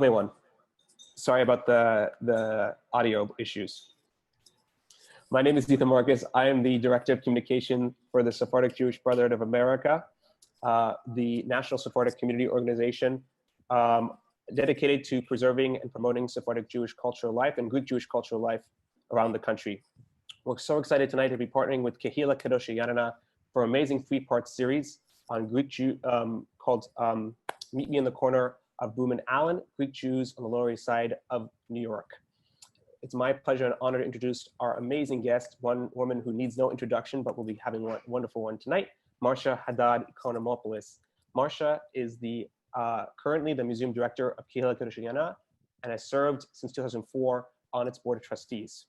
Welcome everyone. Sorry about the audio issues. My name is Ethan Marcus. I am the Director of Communication for the Sephardic Jewish Brotherhood of America, the National Sephardic Community Organization dedicated to preserving and promoting Sephardic Jewish cultural life and Greek Jewish cultural life around the country. We're so excited tonight to be partnering with Kehila, Kedosha, Janina for an amazing three-part series on Greek Jew called Meet Me in the Corner of Broome and Allen, Greek Jews on the Lower East Side of New York. It's my pleasure and honor to introduce our amazing guest, one woman who needs no introduction, but we'll be having a wonderful one tonight, Marcia Haddad Ikonomopoulos. Marcia is currently the Museum Director of Kehila, Kedosha, Janina, and has served since 2004 on its Board of Trustees.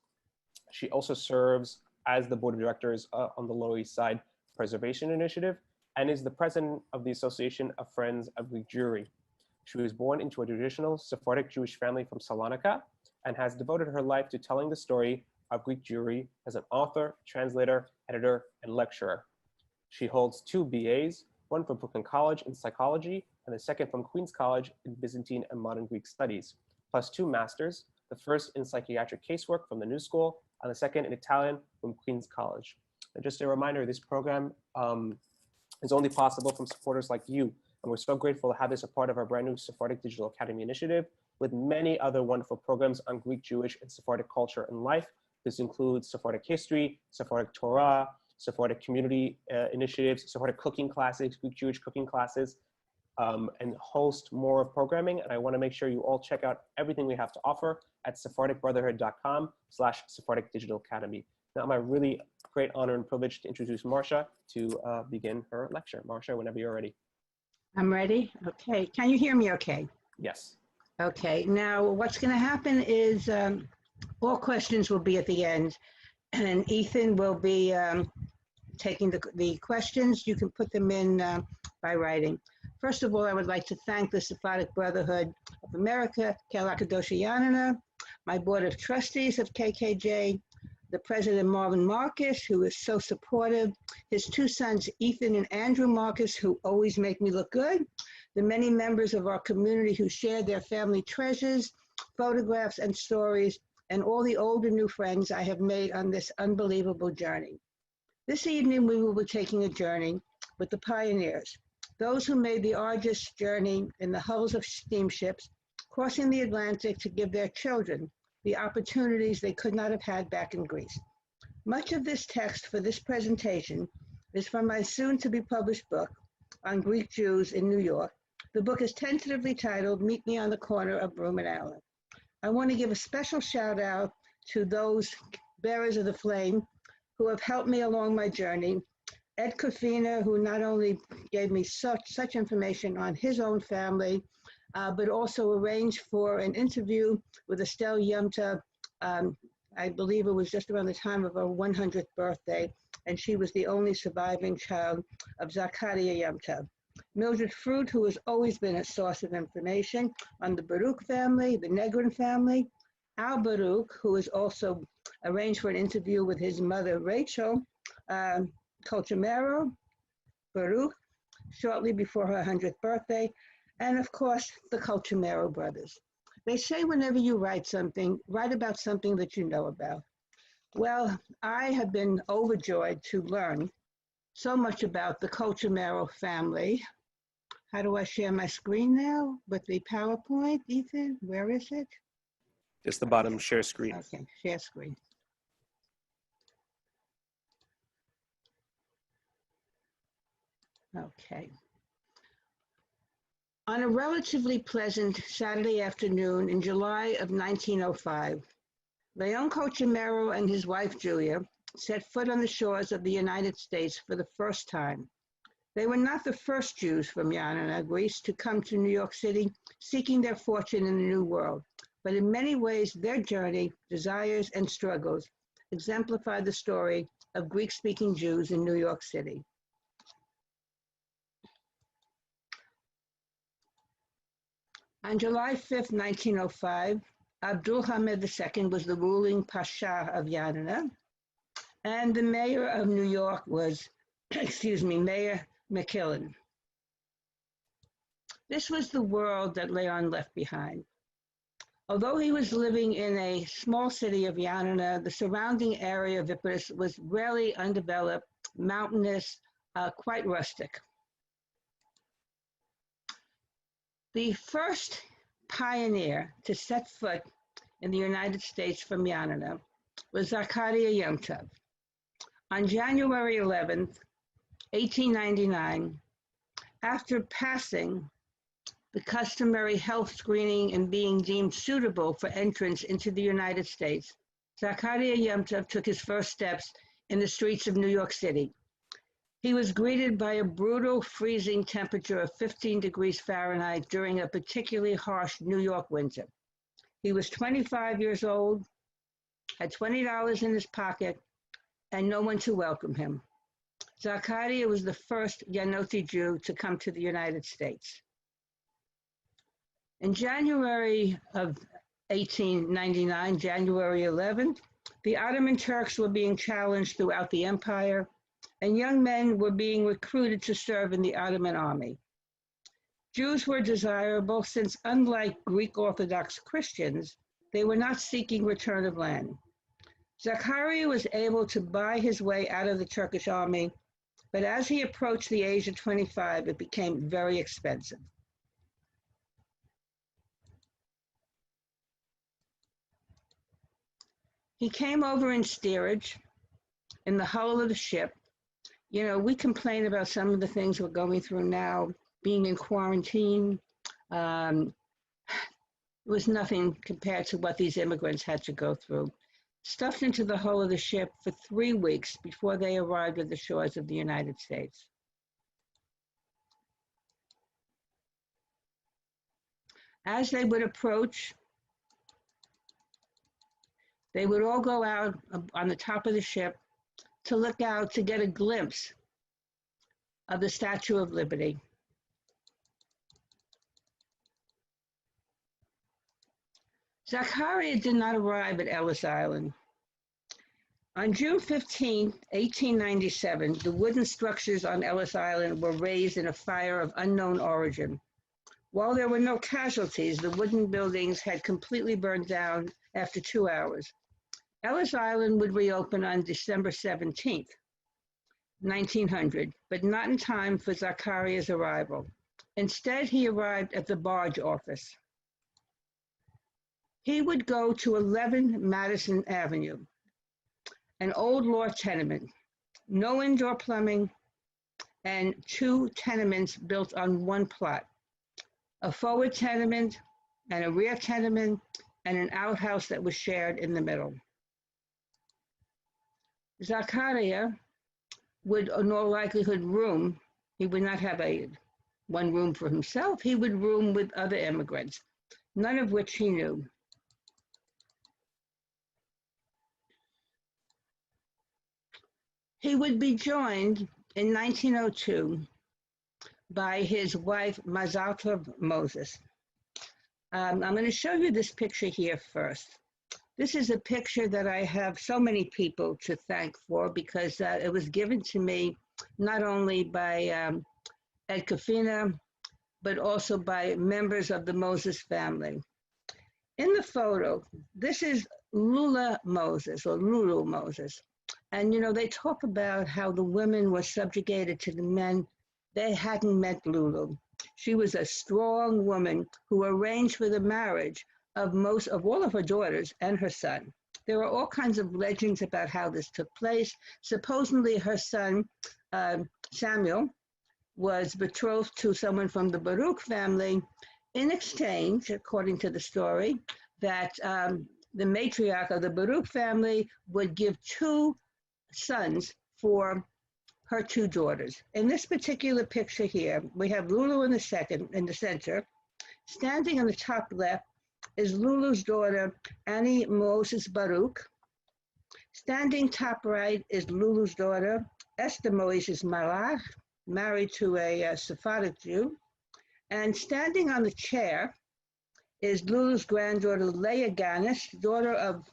She also serves as the Board of Directors on the Lower East Side Preservation Initiative and is the President of the Association of Friends of Greek Jewry. She was born into a traditional Sephardic Jewish family from Salonika and has devoted her life to telling the story of Greek Jewry as an author, translator, editor, and lecturer. She holds 2 BAs, one from Brooklyn College in psychology and the second from Queens College in Byzantine and Modern Greek Studies, plus 2 masters, the first in psychiatric casework from the New School and the second in Italian from Queens College. And just a reminder, this program is only possible from supporters like you. And we're so grateful to have this a part of our brand new Sephardic Digital Academy initiative with many other wonderful programs on Greek, Jewish, and Sephardic culture and life. This includes Sephardic history, Sephardic Torah, Sephardic community initiatives, Sephardic cooking classes, Greek, Jewish cooking classes, and host more programming. And I want to make sure you all check out everything we have to offer at sephardicbrotherhood.com/Sephardic Digital Academy. Now, my really great honor and privilege to introduce Marcia to begin her lecture. Marcia, whenever you're ready. I'm ready. Okay. Can you hear me okay? Yes. Okay. Now, what's going to happen is all questions will be at the end, and Ethan will be taking the questions. You can put them in by writing. First of all, I would like to thank the Sephardic Brotherhood of America, Kehila, Kedosha, Janina, my Board of Trustees of KKJ, the President Marvin Marcus, who is so supportive, his 2 sons, Ethan and Andrew Marcus, who always make me look good, the many members of our community who share their family treasures, photographs, and stories, and all the old and new friends I have made on this unbelievable journey. This evening, we will be taking a journey with the pioneers, those who made the arduous journey in the hulls of steamships, crossing the Atlantic to give their children the opportunities they could not have had back in Greece. Much of this text for this presentation is from my soon-to-be-published book on Greek Jews in New York. The book is tentatively titled Meet Me on the Corner of Broome and Allen. I want to give a special shout out to those bearers of the flame who have helped me along my journey. Ed Kofina, who not only gave me such information on his own family, but also arranged for an interview with Estelle Yemta. I believe it was just around the time of her 100th birthday, and she was the only surviving child of Zakaria Yemta. Mildred Fruit, who has always been a source of information on the Baruch family, the Negrin family. Al Baruch, who has also arranged for an interview with his mother, Rachel Colchimero Baruch, shortly before her 100th birthday. And of course, the Colchimero brothers. They say whenever you write about something that you know about. Well, I have been overjoyed to learn so much about the Colchimero family. How do I share my screen now with the PowerPoint, Ethan? Where is it? Just the bottom, share screen. Okay, share screen. Okay. On a relatively pleasant Saturday afternoon in July of 1905, Leon Colchimero and his wife Julia set foot on the shores of the United States for the first time. They were not the first Jews from Janina, Greece, to come to New York City seeking their fortune in the New World, but in many ways their journey, desires, and struggles exemplify the story of Greek-speaking Jews in New York City. On July 5th, 1905, Abdul Hamid II was the ruling Pasha of Janina, and the mayor of New York was, Mayor McKillen. This was the world that Leon left behind. Although he was living in a small city of Janina, the surrounding area of Ypres was rarely undeveloped, mountainous, quite rustic. The first pioneer to set foot in the United States from Janina was Zakaria Yom Tov. On January 11th, 1899, after passing the customary health screening and being deemed suitable for entrance into the United States, Zakaria Yom Tov took his first steps in the streets of New York City. He was greeted by a brutal freezing temperature of 15 degrees Fahrenheit during a particularly harsh New York winter. He was 25 years old, had $20 in his pocket, and no one to welcome him. Zakaria was the first Yanoti Jew to come to the United States. In January of 1899, January 11th, the Ottoman Turks were being challenged throughout the empire, and young men were being recruited to serve in the Ottoman army. Jews were desirable since, unlike Greek Orthodox Christians, they were not seeking return of land. Zakaria was able to buy his way out of the Turkish army, but as he approached the age of 25, it became very expensive. He came over in steerage, in the hull of the ship. You know, we complain about some of the things we're going through now, being in quarantine. It was nothing compared to what these immigrants had to go through. Stuffed into the hull of the ship for 3 weeks before they arrived at the shores of the United States. As they would approach, they would all go out on the top of the ship to look out to get a glimpse of the Statue of Liberty. Zakaria did not arrive at Ellis Island. On June 15, 1897, the wooden structures on Ellis Island were raised in a fire of unknown origin. While there were no casualties, the wooden buildings had completely burned down after 2 hours. Ellis Island would reopen on December 17th, 1900, but not in time for Zakaria's arrival. Instead, he arrived at the barge office. He would go to 11 Madison Avenue, an old law tenement, no indoor plumbing, and 2 tenements built on one plot, a forward tenement and a rear tenement, and an outhouse that was shared in the middle. Zakaria would, in all likelihood, room. He would not have one room for himself. He would room with other immigrants, none of which he knew. He would be joined in 1902 by his wife, Mazal Tov Moses. I'm going to show you this picture here first. This is a picture that I have so many people to thank for because it was given to me not only by Ed Kafina, but also by members of the Moses family. In the photo, this is Lula Moses, or Lulu Moses. And, you know, they talk about how the women were subjugated to the men. They hadn't met Lulu. She was a strong woman who arranged for the marriage of all of her daughters and her son. There are all kinds of legends about how this took place. Supposedly her son, Samuel, was betrothed to someone from the Baruch family in exchange, according to the story, that the matriarch of the Baruch family would give 2 sons for her 2 daughters. In this particular picture here, we have Lulu in the center. Standing on the top left is Lulu's daughter, Annie Moses Baruch. Standing top right is Lulu's daughter, Esther Moses Malach, married to a Sephardic Jew. And standing on the chair is Lulu's granddaughter, Leah Ganis, daughter of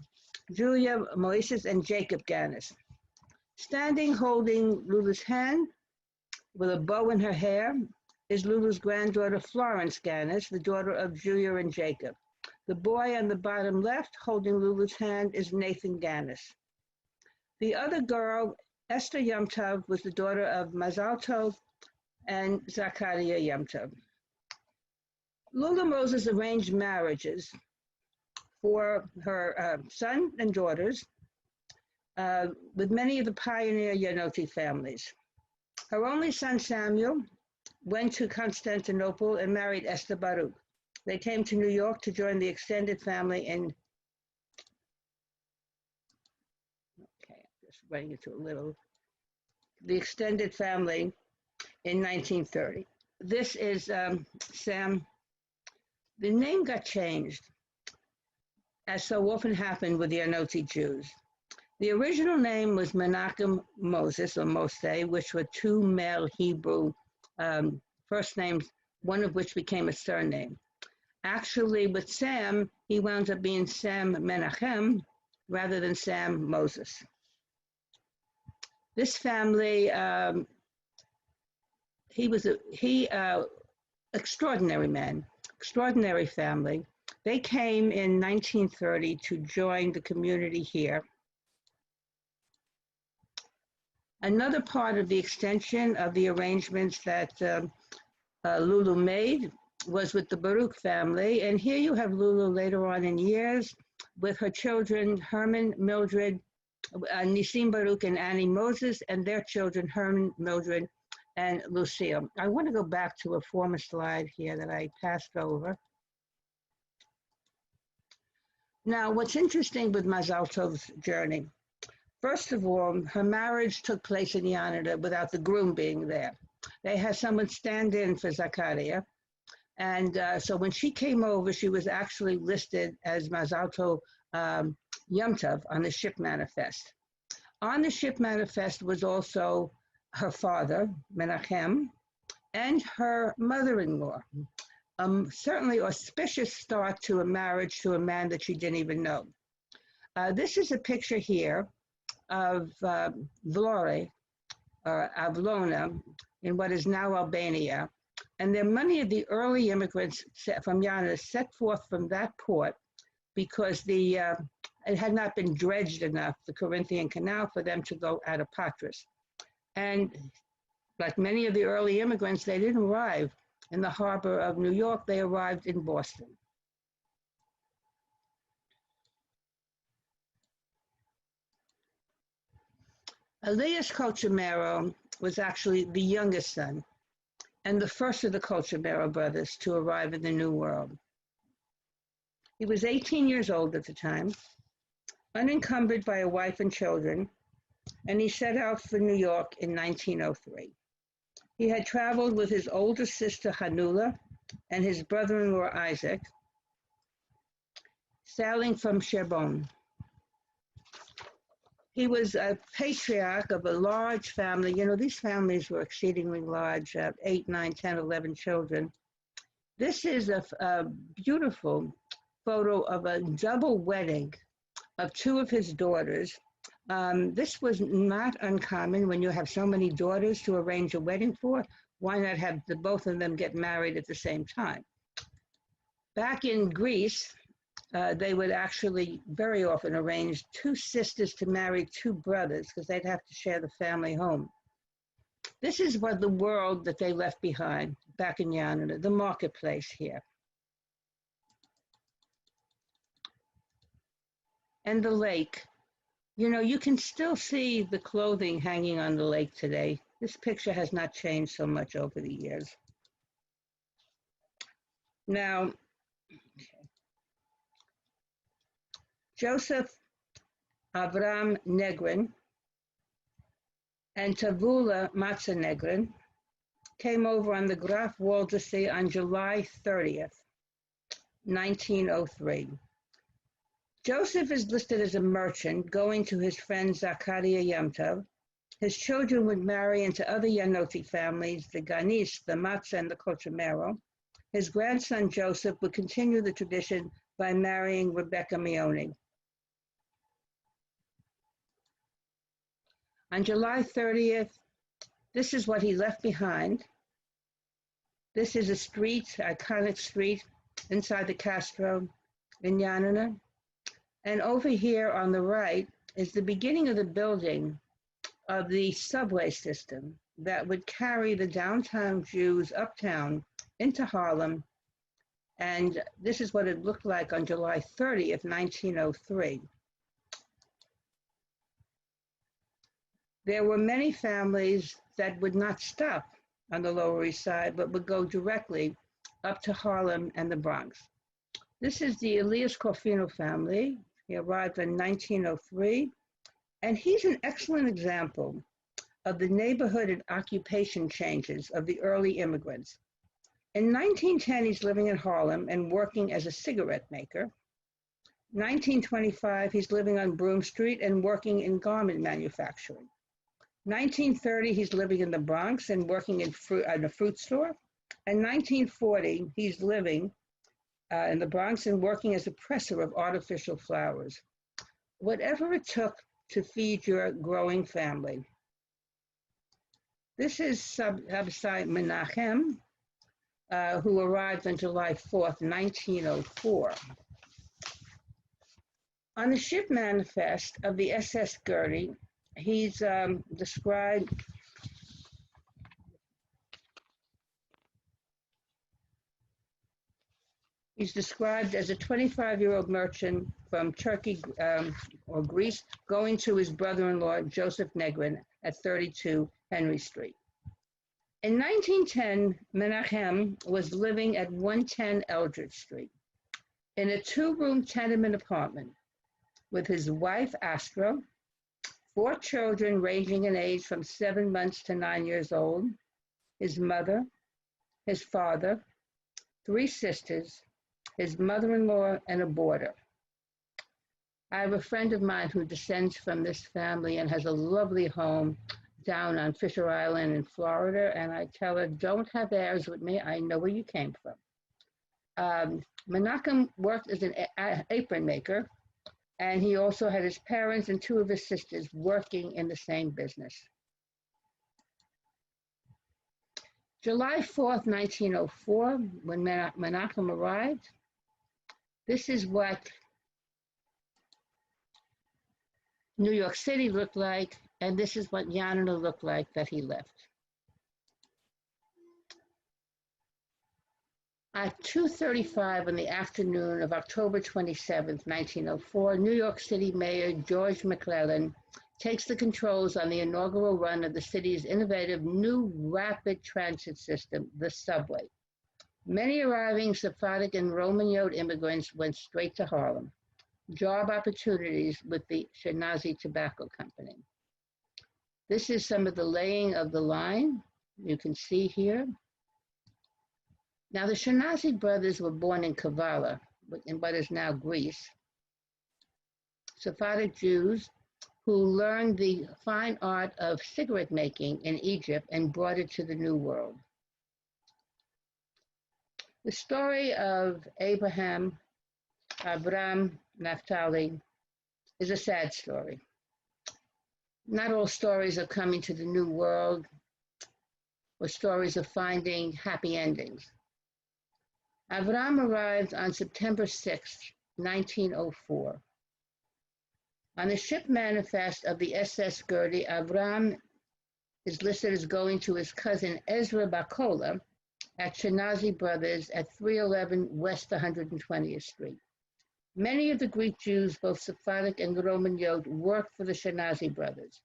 Julia Moises and Jacob Ganis. Standing holding Lulu's hand with a bow in her hair is Lulu's granddaughter, Florence Ganis, the daughter of Julia and Jacob. The boy on the bottom left, holding Lulu's hand, is Nathan Ganis. The other girl, Esther Yom Tov, was the daughter of Mazal Tov and Zachariah Yom Tov. Lulu Moses arranged marriages for her son and daughters with many of the pioneer Yanoti families. Her only son, Samuel, went to Constantinople and married Esther Baruch. They came to New York to join the extended family in, okay, I'm just running into the extended family in 1930. This is Sam. The name got changed, as so often happened with the Anoti Jews. The original name was Menachem Moses, or Moshe, which were two male Hebrew first names, one of which became a surname. Actually, with Sam, he wound up being Sam Menachem rather than Sam Moses. This family, extraordinary man, extraordinary family. They came in 1930 to join the community here. Another part of the extension of the arrangements that Lulu made was with the Baruch family. And here you have Lulu later on in years with her children, Herman, Mildred, Nisim Baruch and Annie Moses, and their children, Herman, Mildred, and Lucille. I want to go back to a former slide here that I passed over. Now, what's interesting with Mazal Tov's journey, first of all, her marriage took place in Janina without the groom being there. They had someone stand in for Zachariah. And so when she came over, she was actually listed as Mazal Tov Yom Tov on the ship manifest. On the ship manifest was also her father, Menachem, and her mother-in-law. Certainly auspicious start to a marriage to a man that she didn't even know. This is a picture here of Vlore, or Avlona, in what is now Albania. And there are many of the early immigrants from Janina set forth from that port because it had not been dredged enough, the Corinthian Canal, for them to go out of Patras. And like many of the early immigrants, they didn't arrive in the harbor of New York, they arrived in Boston. Elias Colchimero was actually the youngest son and the first of the Colchimero brothers to arrive in the New World. He was 18 years old at the time, unencumbered by a wife and children, and he set out for New York in 1903. He had traveled with his older sister Hanula and his brother-in-law Isaac, sailing from Sherbon. He was a patriarch of a large family. You know, these families were exceedingly large, 8, 9, 10, 11 children. This is a beautiful photo of a double wedding of two of his daughters. This was not uncommon when you have so many daughters to arrange a wedding for. Why not have both of them get married at the same time? Back in Greece, they would actually very often arrange two sisters to marry two brothers because they'd have to share the family home. This is what the world that they left behind back in Janina, the marketplace here. And the lake. You know, you can still see the clothing hanging on the lake today. This picture has not changed so much over the years. Now, Joseph Avram Negrin and Tavula Matzah Negrin came over on the Graf Waldersee on July 30th, 1903. Joseph is listed as a merchant going to his friend Zachariah Yom Tov. His children would marry into other Yanoti families, the Ganis, the Matzah, and the Colchimero. His grandson Joseph would continue the tradition by marrying Rebecca Meoni. On July 30th, this is what he left behind. This is a street, iconic street inside the Castro. in Janina. And over here on the right is the beginning of the building of the subway system that would carry the downtown Jews uptown into Harlem. And this is what it looked like on July 30th, 1903. There were many families that would not stop on the Lower East Side, but would go directly up to Harlem and the Bronx. This is the Elias Corfino family. He arrived in 1903, and he's an excellent example of the neighborhood and occupation changes of the early immigrants. In 1910, he's living in Harlem and working as a cigarette maker. 1925, he's living on Broome Street and working in garment manufacturing. 1930, he's living in the Bronx and working in a fruit store. And 1940, he's living in the Bronx and working as a presser of artificial flowers. Whatever it took to feed your growing family. This is Absai Menachem, who arrived on July 4th, 1904. On the ship manifest of the SS Gertie, he's described as a 25-year-old merchant from Turkey or Greece going to his brother-in-law, Joseph Negrin, at 32 Henry Street. In 1910, Menachem was living at 110 Eldridge Street in a 2-room tenement apartment with his wife, Astra, 4 children ranging in age from 7 months to 9 years old, his mother, his father, 3 sisters, his mother-in-law, and a boarder. I have a friend of mine who descends from this family and has a lovely home down on Fisher Island in Florida, and I tell her, don't have airs with me, I know where you came from. Menachem worked as an apron maker, and he also had his parents and 2 of his sisters working in the same business. July 4th, 1904, when Menachem arrived, this is what New York City looked like, and this is what Janina looked like that he left. At 2:35 in the afternoon of October 27th, 1904, New York City Mayor George McClellan takes the controls on the inaugural run of the city's innovative new rapid transit system, the subway. Many arriving Sephardic and Roman Yod immigrants went straight to Harlem. Job opportunities with the Shinazi Tobacco Company. This is some of the laying of the line. You can see here. Now, the Shinazi brothers were born in Kehila, in what is now Greece. Sephardic Jews who learned the fine art of cigarette making in Egypt and brought it to the New World. The story of Abraham, Avram, Naphtali is a sad story. Not all stories of coming to the New World or stories of finding happy endings. Avram arrived on September 6, 1904. On the ship manifest of the SS Gertie, Avram is listed as going to his cousin Ezra Bakola at Shinazi Brothers at 311 West 120th Street. Many of the Greek Jews, both Sephardic and Roman Yod, worked for the Shinazi Brothers.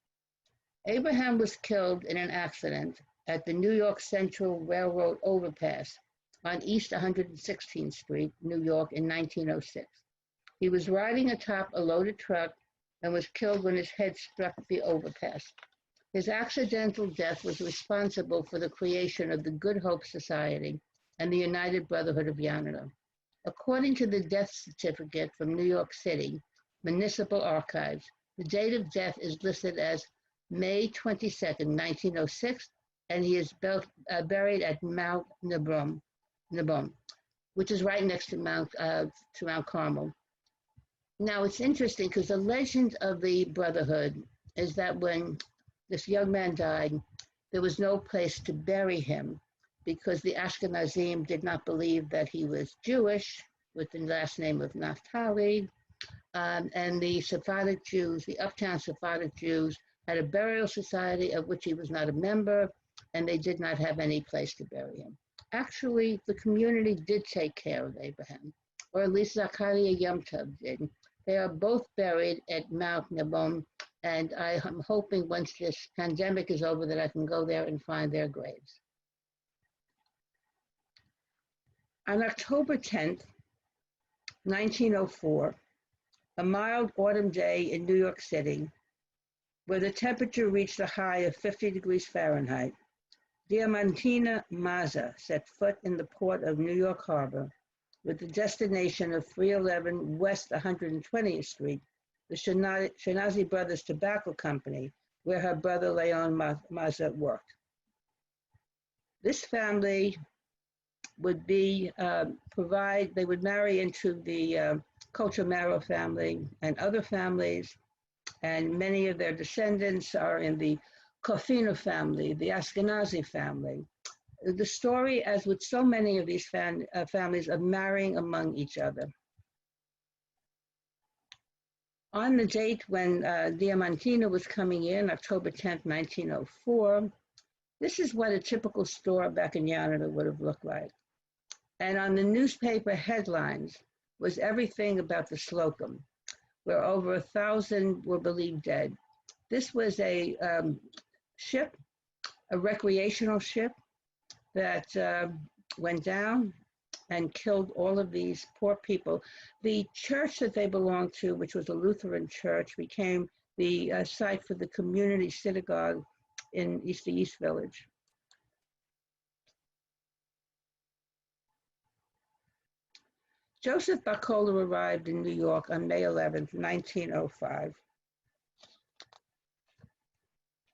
Abraham was killed in an accident at the New York Central Railroad overpass on East 116th Street, New York, in 1906. He was riding atop a loaded truck and was killed when his head struck the overpass. His accidental death was responsible for the creation of the Good Hope Society and the United Brotherhood of Janina. According to the death certificate from New York City Municipal Archives, the date of death is listed as May 22nd, 1906, and he is buried at Mount Broome, which is right next to Mount Carmel. Now, it's interesting because the legend of the Brotherhood is that when this young man died, there was no place to bury him because the Ashkenazim did not believe that he was Jewish, with the last name of Naphtali. And the Sephardic Jews, the uptown Sephardic Jews, had a burial society of which he was not a member, and they did not have any place to bury him. Actually, the community did take care of Abraham, or at least Zachariah Yom Tov did. They are both buried at Mount Nebom, and I am hoping once this pandemic is over that I can go there and find their graves. On October 10th, 1904, a mild autumn day in New York City, where the temperature reached a high of 50 degrees Fahrenheit, Diamantina Maza set foot in the port of New York Harbor with the destination of 311 West 120th Street, the Shanazi Brothers Tobacco Company, where her brother Leon Maza worked. This family would be they would marry into the Colchomero family and other families, and many of their descendants are in the Kofino family, the Ashkenazi family. The story, as with so many of these families, of marrying among each other. On the date when Diamantina was coming in, October 10th, 1904, this is what a typical store back in Janina would have looked like. And on the newspaper headlines was everything about the Slocum, where over 1,000 were believed dead. This was a ship, a recreational ship that went down and killed all of these poor people. The church that they belonged to, which was a Lutheran church, became the site for the community synagogue in the East Village. Joseph Bacola arrived in New York on May 11th, 1905.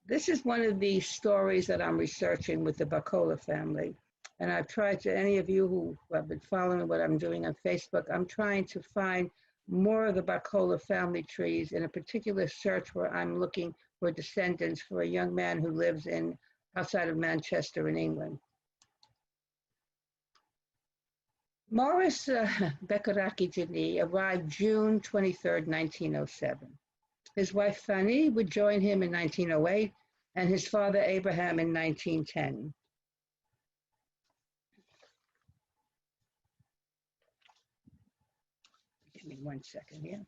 This is one of the stories that I'm researching with the Bacola family. And I've tried to, any of you who have been following what I'm doing on Facebook, I'm trying to find more of the Bacola family trees in a particular search where I'm looking for descendants for a young man who lives outside of Manchester in England. Morris Bekoraki Jani arrived June 23rd, 1907. His wife Fanny would join him in 1908 and his father Abraham in 1910. Give me 1 second here.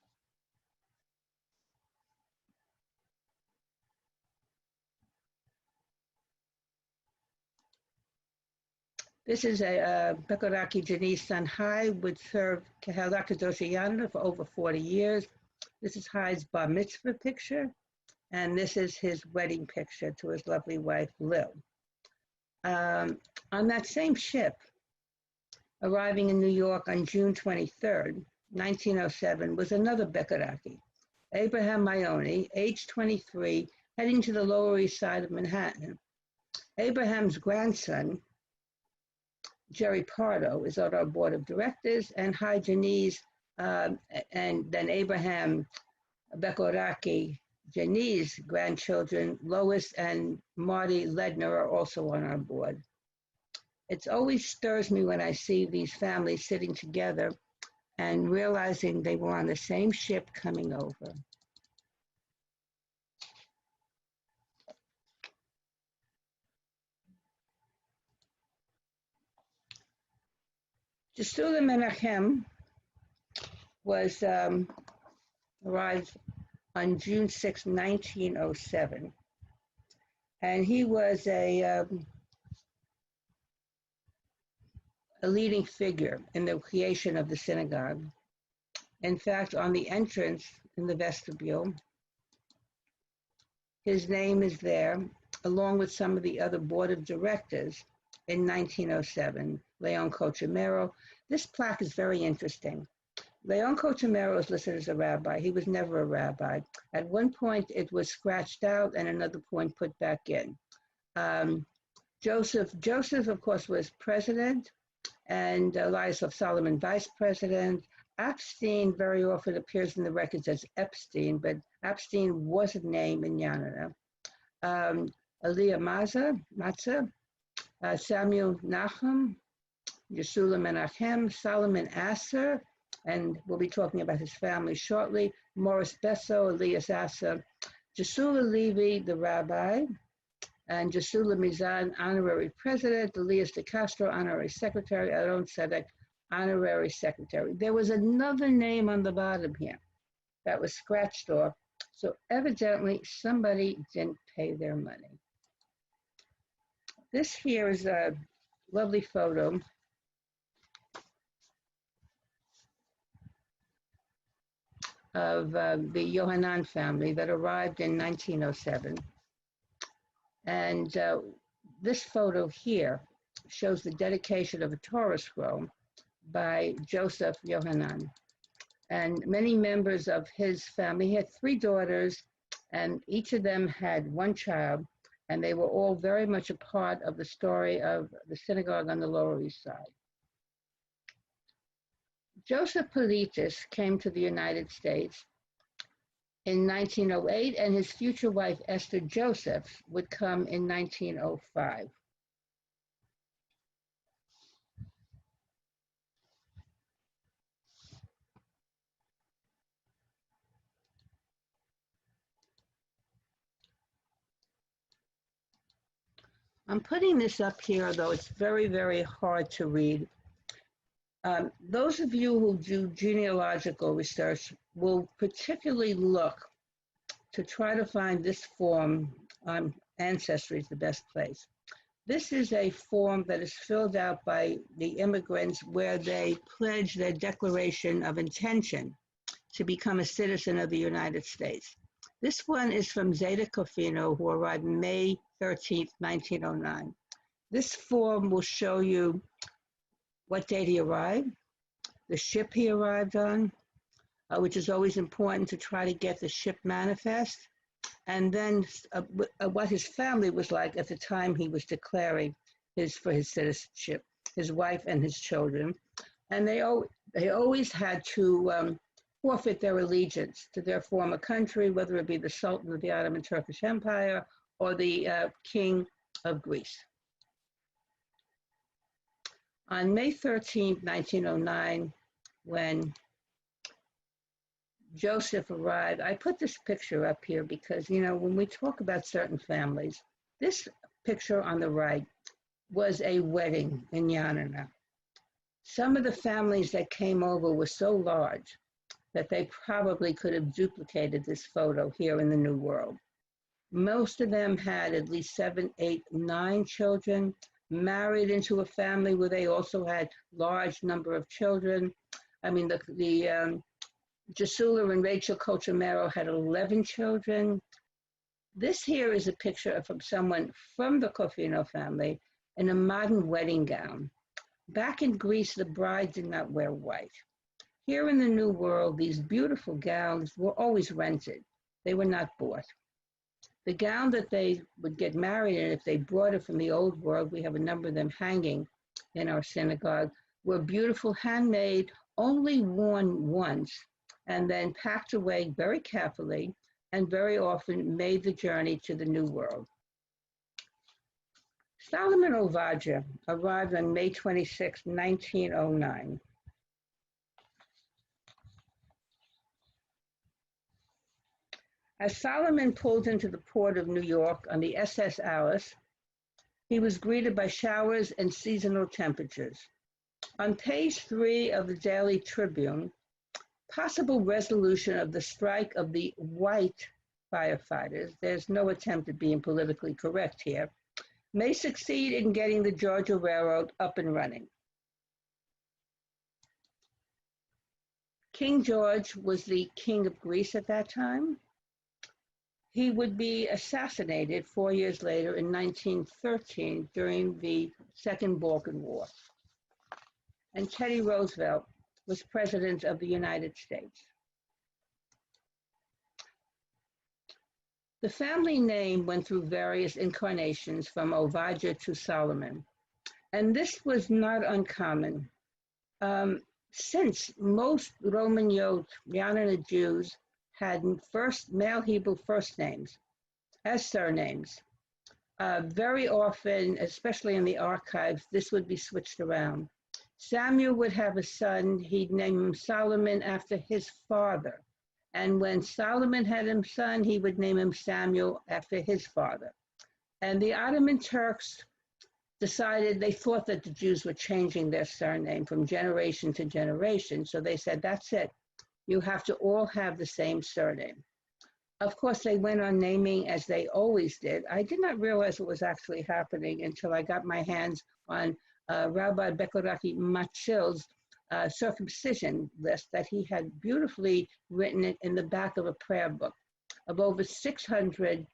This is a Bekoraki Jani's son Hai would serve Kehila Kedosha Janina for over 40 years. This is Hai's bar mitzvah picture, and this is his wedding picture to his lovely wife, Lil. On that same ship, arriving in New York on June 23rd, 1907, was another Bekoraki, Abraham Maioni, age 23, heading to the Lower East Side of Manhattan. Abraham's grandson, Jerry Pardo, is on our board of directors, and Hai Jani's and then Abraham Bekoraki Jani's grandchildren, Lois and Marty Ledner, are also on our board. It always stirs me when I see these families sitting together and realizing they were on the same ship coming over. Jesula Menachem was arrived on June 6, 1907, and he was a leading figure in the creation of the synagogue. In fact, on the entrance in the vestibule, his name is there, along with some of the other board of directors in 1907, Leon Colchomero. This plaque is very interesting. Leon Colchomero is listed as a rabbi. He was never a rabbi. At one point, it was scratched out, and another point put back in. Joseph, of course, was president, and Elias of Solomon, vice president. Epstein very often appears in the records as Epstein, but Epstein was a name in Janina. Aliyah Matzah, Samuel Nachum, Jesula Menachem, Solomon Asser, and we'll be talking about his family shortly, Morris Besso, Elias Asser, Jesula Levy, the rabbi, and Jesula Mizan, honorary president, Elias de Castro, honorary secretary, Aaron Sedek, honorary secretary. There was another name on the bottom here that was scratched off, so evidently somebody didn't pay their money. This here is a lovely photo of the Yohanan family that arrived in 1907. And this photo here shows the dedication of a Torah scroll by Joseph Yohanan. And many members of his family, he had 3 daughters, and each of them had 1 child, and they were all very much a part of the story of the synagogue on the Lower East Side. Joseph Politis came to the United States in 1908, and his future wife, Esther Joseph, would come in 1905. I'm putting this up here, though it's very, very hard to read. Those of you who do genealogical research will particularly look to try to find this form on Ancestry is the best place. This is a form that is filled out by the immigrants where they pledge their declaration of intention to become a citizen of the United States. This one is from Zeta Cofino, who arrived May 13th, 1909. This form will show you what date he arrived, the ship he arrived on, which is always important to try to get the ship manifest, and then what his family was like at the time he was declaring for his citizenship, his wife and his children. And they always had to forfeit their allegiance to their former country, whether it be the Sultan of the Ottoman Turkish Empire or the King of Greece. On May 13, 1909, when Joseph arrived, I put this picture up here because, you know, when we talk about certain families, this picture on the right was a wedding in Janina. Some of the families that came over were so large that they probably could have duplicated this photo here in the New World. Most of them had at least 7, 8, 9 children, married into a family where they also had large number of children. I mean, the Jesula and Rachel Colchamero had 11 children. This here is a picture from someone from the Cofino family in a modern wedding gown. Back in Greece, the bride did not wear white. Here in the New World, these beautiful gowns were always rented. They were not bought. The gown that they would get married in, if they brought it from the Old World, we have a number of them hanging in our synagogue, were beautiful, handmade, only worn once, and then packed away very carefully, and very often made the journey to the New World. Solomon Ovadia arrived on May 26, 1909. As Solomon pulled into the port of New York on the SS Alice, he was greeted by showers and seasonal temperatures. On page 3 of the Daily Tribune, possible resolution of the strike of the white firefighters, there's no attempt at being politically correct here, may succeed in getting the Georgia Railroad up and running. King George was the king of Greece at that time. He would be assassinated 4 years later in 1913 during the Second Balkan War. And Teddy Roosevelt was president of the United States. The family name went through various incarnations from Ovadia to Solomon, and this was not uncommon. Since most Roman Janina Jews had male Hebrew first names as surnames, very often, especially in the archives, this would be switched around. Samuel would have a son. He'd name him Solomon after his father. And when Solomon had a son, he would name him Samuel after his father. And the Ottoman Turks decided, they thought that the Jews were changing their surname from generation to generation. So they said, that's it. You have to all have the same surname. Of course, they went on naming as they always did. I did not realize what was actually happening until I got my hands on Rabbi Bekoraki Matzil's circumcision list that he had beautifully written it in the back of a prayer book. Of over 600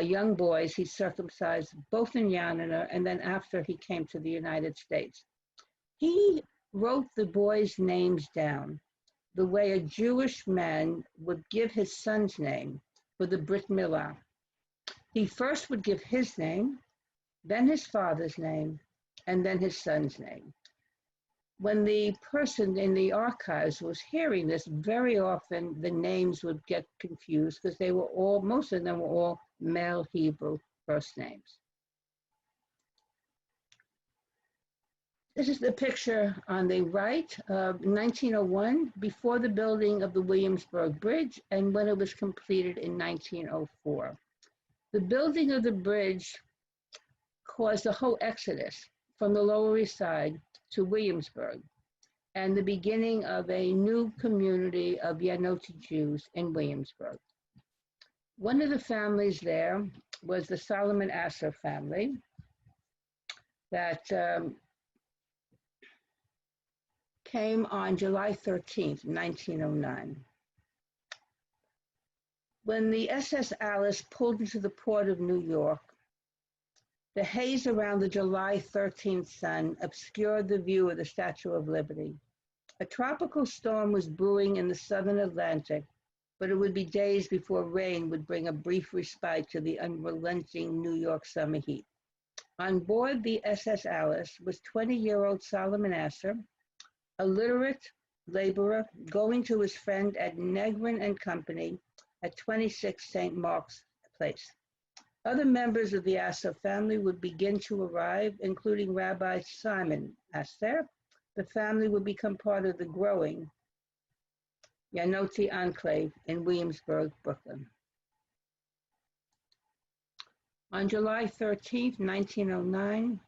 young boys, he circumcised both in Janina and then after he came to the United States. He wrote the boys' names down the way a Jewish man would give his son's name for the Brit Milah. He first would give his name, then his father's name, and then his son's name. When the person in the archives was hearing this, very often the names would get confused because they were all, most of them were all male Hebrew first names. This is the picture on the right of 1901, before the building of the Williamsburg Bridge and when it was completed in 1904. The building of the bridge caused a whole exodus from the Lower East Side to Williamsburg and the beginning of a new community of Yanoti Jews in Williamsburg. One of the families there was the Solomon Asser family that came on July 13th, 1909. When the SS Alice pulled into the port of New York, the haze around the July 13th sun obscured the view of the Statue of Liberty. A tropical storm was brewing in the southern Atlantic, but it would be days before rain would bring a brief respite to the unrelenting New York summer heat. On board the SS Alice was 20-year-old Solomon Asser, a literate laborer going to his friend at Negrin and Company at 26 St. Mark's Place. Other members of the Asser family would begin to arrive, including Rabbi Simon Asser. The family would become part of the growing Yanoti enclave in Williamsburg, Brooklyn. On July 13th, 1909,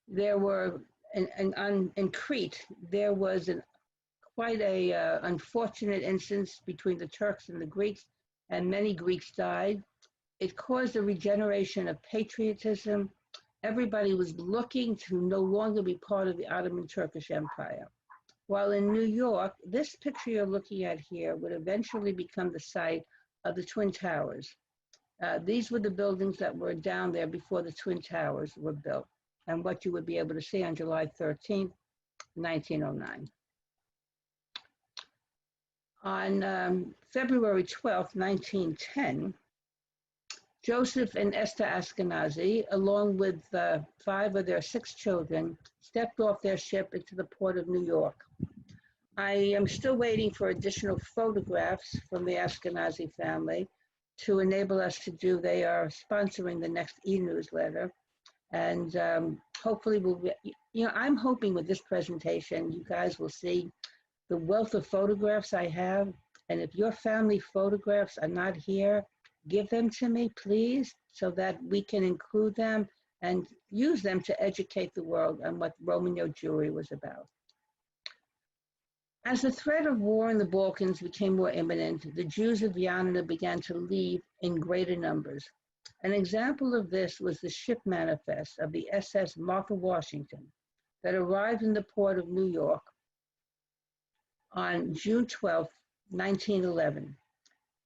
there were in Crete, there was quite a unfortunate instance between the Turks and the Greeks, and many Greeks died. It caused a regeneration of patriotism. Everybody was looking to no longer be part of the Ottoman Turkish Empire. While in New York, this picture you're looking at here would eventually become the site of the Twin Towers. These were the buildings that were down there before the Twin Towers were built, and what you would be able to see on July 13th, 1909. On February 12th, 1910, Joseph and Esther Ashkenazi, along with 5 of their 6 children, stepped off their ship into the port of New York. I am still waiting for additional photographs from the Ashkenazi family to enable us to do. They are sponsoring the next e-newsletter. And hopefully we'll be, I'm hoping with this presentation, you guys will see the wealth of photographs I have. And if your family photographs are not here, give them to me, please, so that we can include them and use them to educate the world on what Romano Jewry was about. As the threat of war in the Balkans became more imminent, the Jews of Janina began to leave in greater numbers. An example of this was the ship manifest of the SS Martha Washington that arrived in the port of New York on June 12, 1911.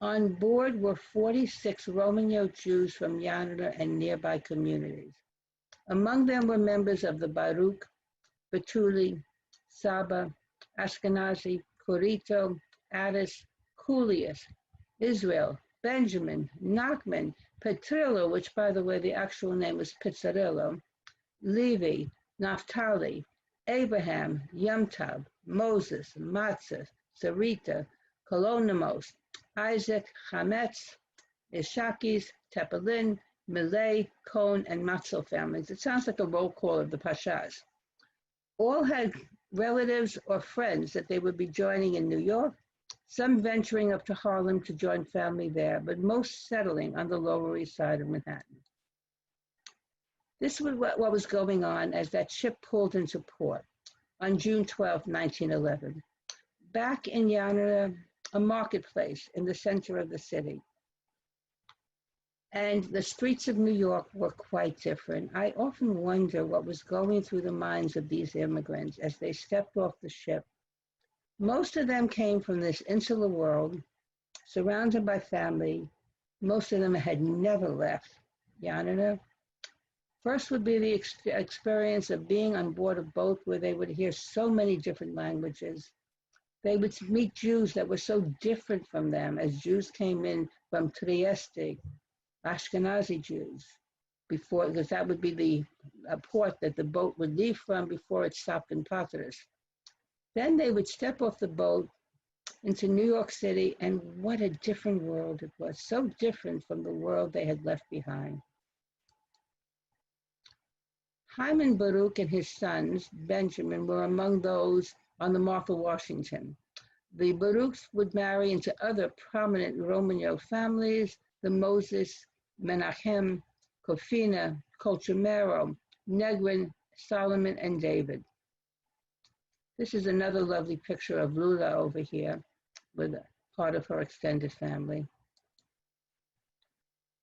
On board were 46 Romano Jews from Janina and nearby communities. Among them were members of the Baruch, Betuli, Saba, Ashkenazi, Corito, Addis, Kulius, Israel, Benjamin, Nachman, Petrillo, which by the way, the actual name was Pizzarillo, Levi, Naphtali, Abraham, Yomtav, Moses, Matzah, Sarita, Kolonimos, Isaac, Hametz, Ishakis, Tepelin, Millet, Cohn, and Matzel families. It sounds like a roll call of the Pashas. All had relatives or friends that they would be joining in New York, some venturing up to Harlem to join family there, but most settling on the Lower East Side of Manhattan. This was what was going on as that ship pulled into port on June 12, 1911. Back in Janina, a marketplace in the center of the city. And the streets of New York were quite different. I often wonder what was going through the minds of these immigrants as they stepped off the ship. Most of them came from this insular world, surrounded by family. Most of them had never left Janina. First would be the experience of being on board a boat where they would hear so many different languages. They would meet Jews that were so different from them, as Jews came in from Trieste, Ashkenazi Jews, because that would be the port that the boat would leave from before it stopped in Patras. Then they would step off the boat into New York City, and what a different world it was, so different from the world they had left behind. Hyman Baruch and his sons, Benjamin, were among those on the Martha Washington. The Baruchs would marry into other prominent Romanov families, the Moses, Menachem, Kofina, Colchumero, Negrin, Solomon, and David. This is another lovely picture of Lula over here with part of her extended family.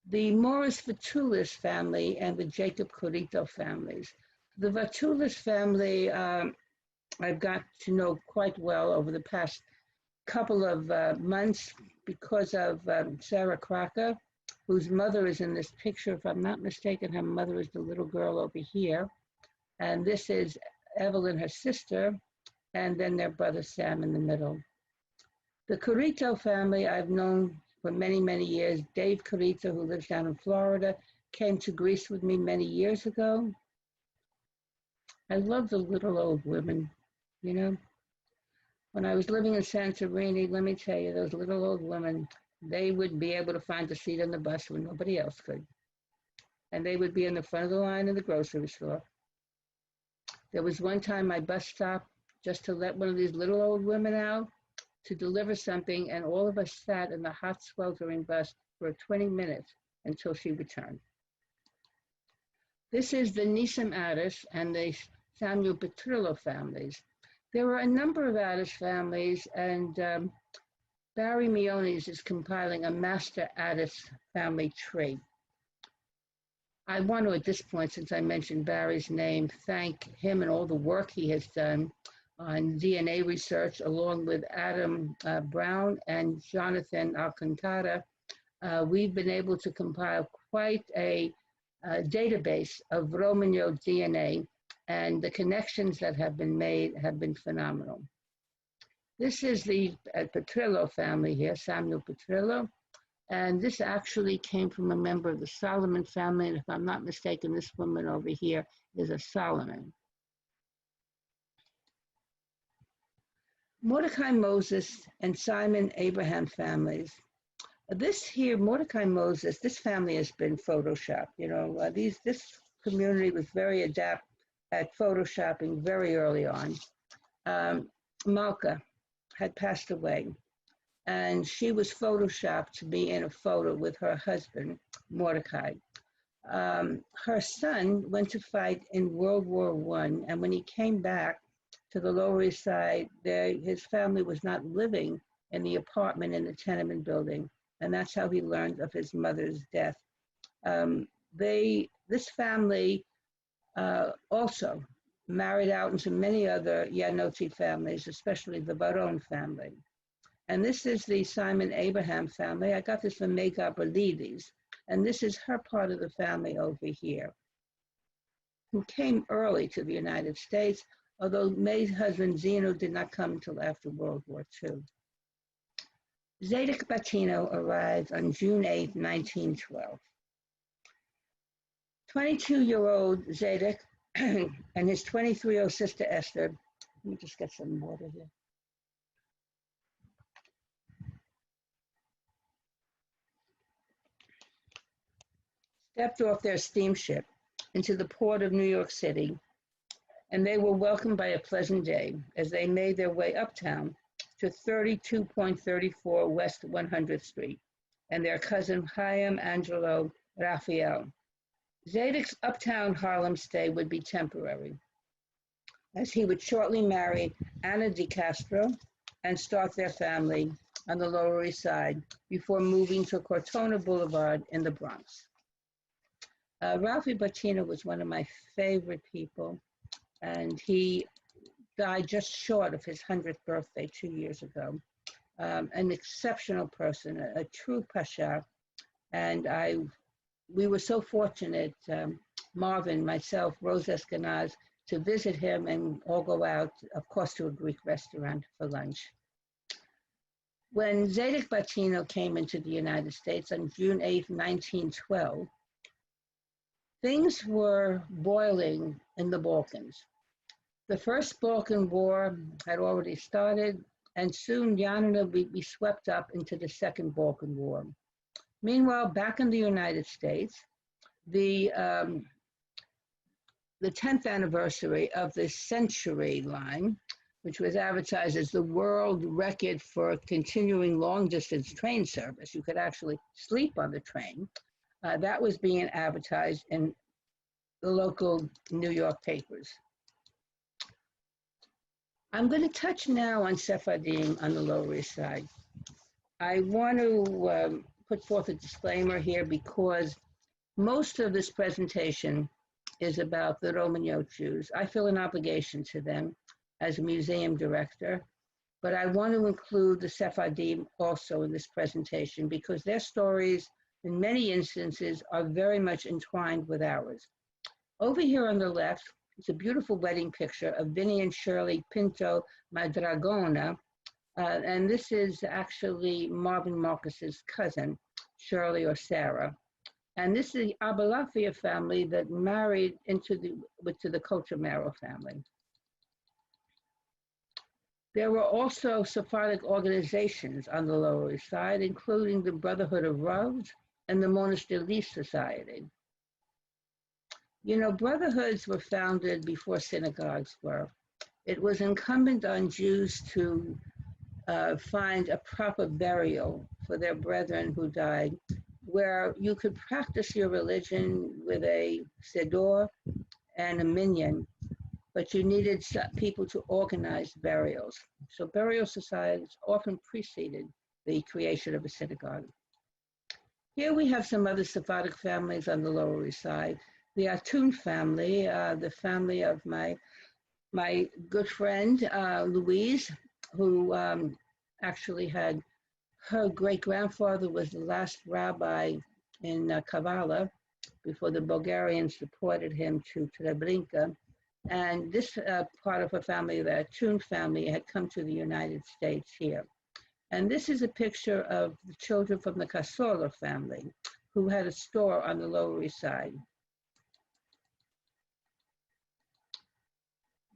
The Morris Vatulis family and the Jacob Corito families. The Vatulis family I've got to know quite well over the past couple of months because of Sarah Crocker, whose mother is in this picture. If I'm not mistaken, her mother is the little girl over here. And this is Evelyn, her sister, and then their brother Sam in the middle. The Corito family I've known for many, many years. Dave Corito, who lives down in Florida, came to Greece with me many years ago. I love the little old women, you know. When I was living in Santorini, let me tell you, those little old women, they would be able to find a seat on the bus when nobody else could. And they would be in the front of the line in the grocery store. There was one time my bus stopped just to let one of these little old women out to deliver something, and all of us sat in the hot, sweltering bus for 20 minutes until she returned. This is the Nissim Addis and the Samuel Petrillo families. There were a number of Addis families, and Barry Miones is compiling a master Addis family tree. I want to, at this point, since I mentioned Barry's name, thank him and all the work he has done on DNA research, along with Adam Brown and Jonathan Alcantara. We've been able to compile quite a database of Romanov DNA, and the connections that have been made have been phenomenal. This is the Petrillo family here, Samuel Petrillo, and this actually came from a member of the Solomon family, and if I'm not mistaken, this woman over here is a Solomon. Mordecai Moses and Simon Abraham families. This here, Mordecai Moses, this family has been photoshopped. You know, this community was very adept at photoshopping very early on. Malka had passed away, and she was photoshopped to be in a photo with her husband, Mordecai. Her son went to fight in World War I, and when he came back to the Lower East Side, his family was not living in the apartment in the tenement building, and that's how he learned of his mother's death. This family also married out into many other Yanoti families, especially the Baron family. And this is the Simon Abraham family. I got this from Megar Belides, and this is her part of the family over here, who came early to the United States, although May's husband Zeno did not come until after World War II. Zadok Batino arrived on June 8, 1912. 22-year-old Zadok and his 23-year-old sister Esther, let me just get some water here. Stepped off their steamship into the port of New York City and they were welcomed by a pleasant day as they made their way uptown to 32.34 West 100th Street and their cousin Chaim Angelo Raphael. Zadok's uptown Harlem stay would be temporary, as he would shortly marry Anna DiCastro and start their family on the Lower East Side before moving to Cortona Boulevard in the Bronx. Ralphie Bacino was one of my favorite people, and he died just short of his 100th birthday 2 years ago. An exceptional person, a true pasha, and we were so fortunate, Marvin, myself, Rose Eskenazi, to visit him and all go out, of course, to a Greek restaurant for lunch. When Zadok Bacino came into the United States on June 8, 1912, things were boiling in the Balkans. The First Balkan War had already started, and soon Janina would be swept up into the Second Balkan War. Meanwhile, back in the United States, the 10th anniversary of the Century line, which was advertised as the world record for continuing long-distance train service. You could actually sleep on the train. That was being advertised in the local New York papers. I'm going to touch now on Sephardim on the Lower East Side. I want to put forth a disclaimer here because most of this presentation is about the Romaniote Jews. I feel an obligation to them as a museum director, but I want to include the Sephardim also in this presentation because their stories, in many instances, are very much entwined with ours. Over here on the left, it's a beautiful wedding picture of Vinnie and Shirley Pinto Madragona, and this is actually Marvin Marcus's cousin, Shirley or Sarah. And this is the Abalafia family that married to the Coltremero family. There were also Sephardic organizations on the Lower East Side, including the Brotherhood of Ravs and the Monash Deli Society. You know, brotherhoods were founded before synagogues were. It was incumbent on Jews to find a proper burial for their brethren who died, where you could practice your religion with a sedor and a minyan, but you needed people to organize burials. So burial societies often preceded the creation of a synagogue. Here we have some other Sephardic families on the Lower East Side. The Atun family, the family of my good friend, Louise, who actually had, her great-grandfather was the last rabbi in Kavala before the Bulgarians deported him to Treblinka. And this part of her family, the Atun family, had come to the United States here. And this is a picture of the children from the Casola family, who had a store on the Lower East Side.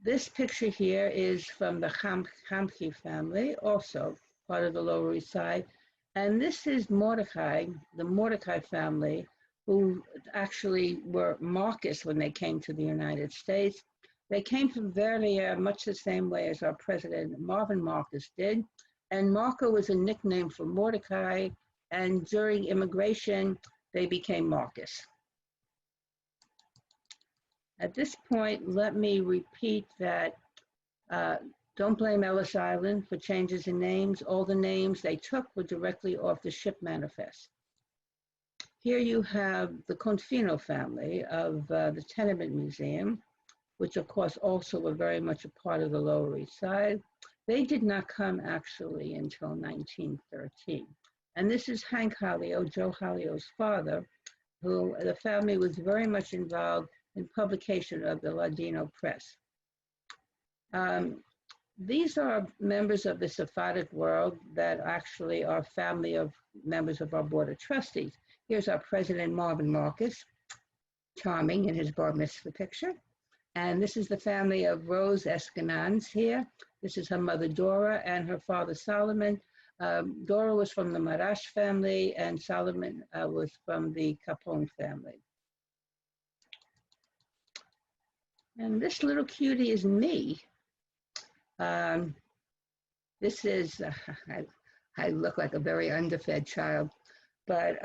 This picture here is from the Hamke family, also part of the Lower East Side. And this is Mordecai, the Mordecai family, who actually were Marcus when they came to the United States. They came from Verlier much the same way as our president Marvin Marcus did. And Marco was a nickname for Mordecai. And during immigration, they became Marcus. At this point, let me repeat that don't blame Ellis Island for changes in names. All the names they took were directly off the ship manifest. Here you have the Confino family of the Tenement Museum, which of course also were very much a part of the Lower East Side. They did not come actually until 1913. And this is Hank Hallio, Joe Hallio's father, who the family was very much involved in publication of the Ladino press. These are members of the Sephardic world that actually are family of members of our Board of Trustees. Here's our president, Marvin Marcus, charming in his bar mitzvah picture. And this is the family of Rose Eskenazi here. This is her mother, Dora, and her father, Solomon. Dora was from the Marash family, and Solomon was from the Capone family. And this little cutie is me. This is, I look like a very underfed child, but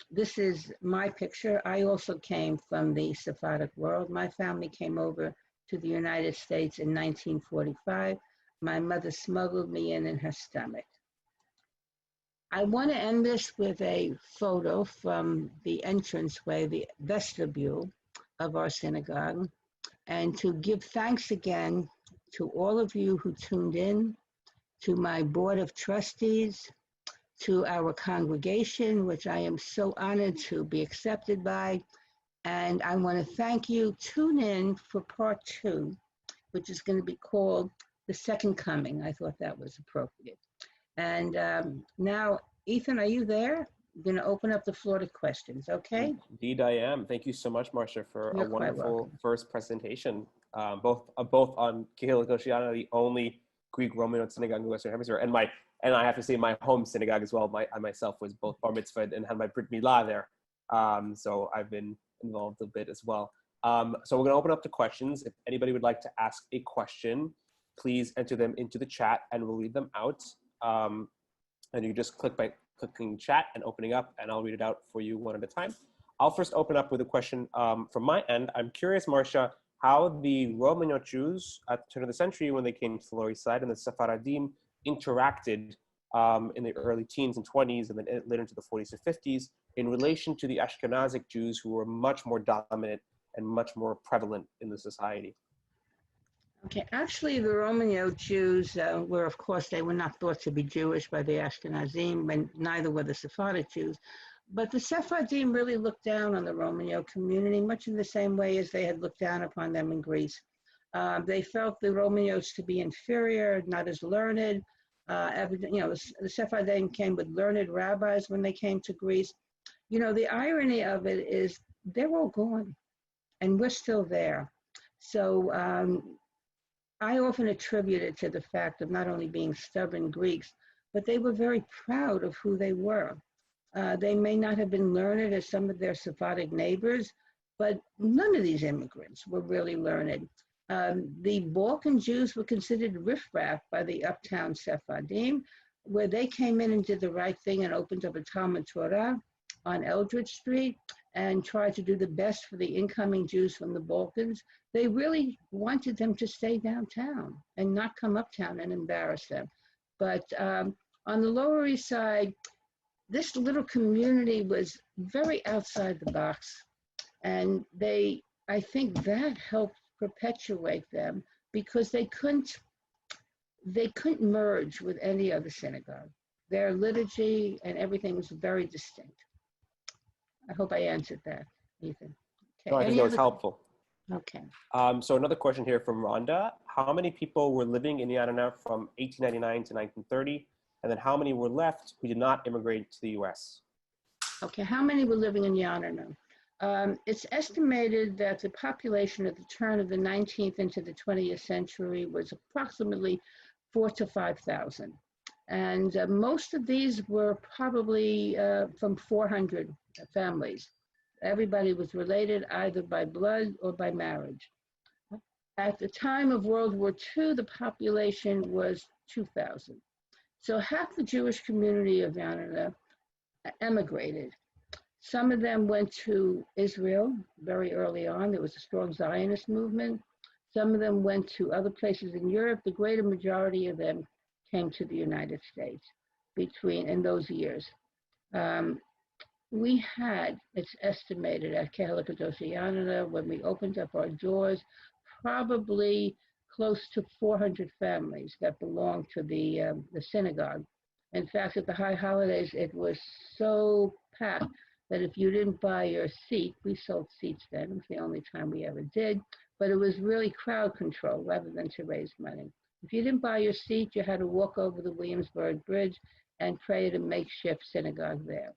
this is my picture. I also came from the Sephardic world. My family came over to the United States in 1945. My mother smuggled me in her stomach. I want to end this with a photo from the entranceway, the vestibule of our synagogue, and to give thanks again to all of you who tuned in, to my board of trustees, to our congregation, which I am so honored to be accepted by. And I want to thank you. Tune in for part 2, which is going to be called The Second Coming. I thought that was appropriate. And now, Ethan, are you there? I'm going to open up the floor to questions, okay? Indeed, I am. Thank you so much, Marcia, for You're a quite wonderful welcome. first presentation, both on Kehila, the only Greek Roman synagogue in the Western Hemisphere, and I have to say my home synagogue as well. I myself was both bar mitzvahed and had my brit milah there, so I've been involved a bit as well. So we're going to open up to questions. If anybody would like to ask a question, please enter them into the chat, and we'll read them out. And you just click by clicking chat and opening up, and I'll read it out for you one at a time. I'll first open up with a question from my end. I'm curious, Marcia, how the Romaniote Jews at the turn of the century, when they came to the Lower East Side, and the Sephardim interacted in the early teens and 20s, and then later into the 40s and 50s, in relation to the Ashkenazic Jews, who were much more dominant and much more prevalent in the society. Okay, actually, the Romaniote Jews were, of course, they were not thought to be Jewish by the Ashkenazim, and neither were the Sephardic Jews. But the Sephardim really looked down on the Romaniote community, much in the same way as they had looked down upon them in Greece. They felt the Romaniotes to be inferior, not as learned. The Sephardim came with learned rabbis when they came to Greece. You know, the irony of it is they're all gone, and we're still there. So I often attribute it to the fact of not only being stubborn Greeks, but they were very proud of who they were. They may not have been learned as some of their Sephardic neighbors, but none of these immigrants were really learned. The Balkan Jews were considered riffraff by the uptown Sephardim, where they came in and did the right thing and opened up a Talmud Torah on Eldridge Street and tried to do the best for the incoming Jews from the Balkans. They really wanted them to stay downtown and not come uptown and embarrass them. But on the Lower East Side, this little community was very outside the box. And I think that helped perpetuate them because they couldn't merge with any other synagogue. Their liturgy and everything was very distinct. I hope I answered that, Ethan. Okay. No, I think that was helpful. Okay. So another question here from Rhonda. How many people were living in Janina from 1899 to 1930? And then how many were left who did not immigrate to the US? Okay, how many were living in Janina? It's estimated that the population at the turn of the 19th into the 20th century was approximately 4,000 to 5,000. And most of these were probably from 400 families. Everybody was related either by blood or by marriage. At the time of World War II, the population was 2,000. So half the Jewish community of Janina emigrated. Some of them went to Israel very early on. There was a strong Zionist movement. Some of them went to other places in Europe. The greater majority of them came to the United States in those years. We had, it's estimated at Kehila Kedosha Janina, when we opened up our doors, probably close to 400 families that belonged to the synagogue. In fact, at the high holidays, it was so packed that if you didn't buy your seat, we sold seats then. It was the only time we ever did, but it was really crowd control rather than to raise money. If you didn't buy your seat, you had to walk over the Williamsburg Bridge and pray at a makeshift synagogue there.